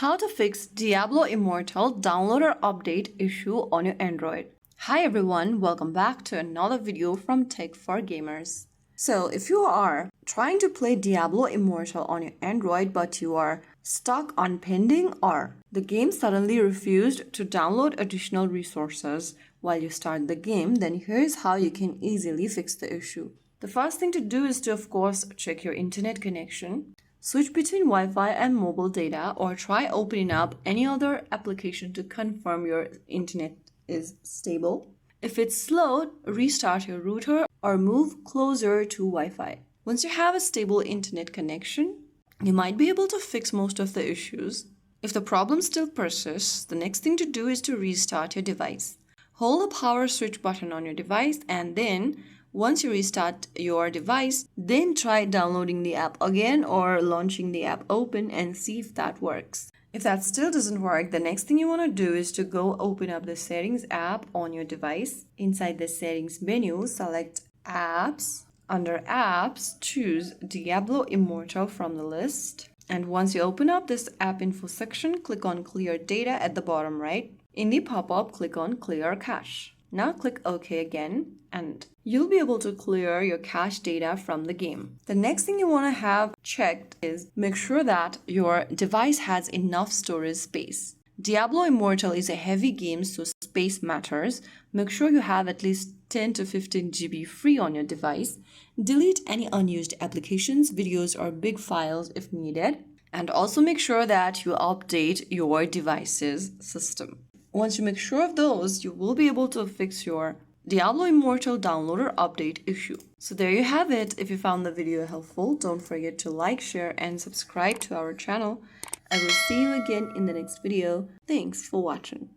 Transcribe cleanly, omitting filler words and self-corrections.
How to fix Diablo Immortal downloader update issue on your Android. Hi everyone, welcome back to another video from Tech for Gamers. So if you are trying to play Diablo Immortal on your Android but you are stuck on pending or the game suddenly refused to download additional resources while you start the game, then here's how you can easily fix the issue. The first thing to do is to, of course, check your internet connection. Switch between Wi-Fi and mobile data or try opening up any other application to confirm your internet is stable. If it's slow, restart your router or move closer to Wi-Fi. Once you have a stable internet connection, you might be able to fix most of the issues. If the problem still persists, the next thing to do is to restart your device. Hold the power switch button on your device and then once you restart your device, then try downloading the app again or launching the app open and see if that works. If that still doesn't work, the next thing you want to do is to go open up the settings app on your device. Inside the settings menu, select apps. Under apps, choose Diablo Immortal from the list. And once you open up this app info section, click on clear data at the bottom right. In the pop-up, click on clear cache. Now click OK again and you'll be able to clear your cache data from the game. The next thing you want to have checked is make sure that your device has enough storage space. Diablo Immortal is a heavy game, so space matters. Make sure you have at least 10 to 15 GB free on your device. Delete any unused applications, videos, or big files if needed. And also make sure that you update your device's system. Once you make sure of those, you will be able to fix your Diablo Immortal downloader update issue. So there you have it. If you found the video helpful, don't forget to like, share, and subscribe to our channel. I will see you again in the next video. Thanks for watching.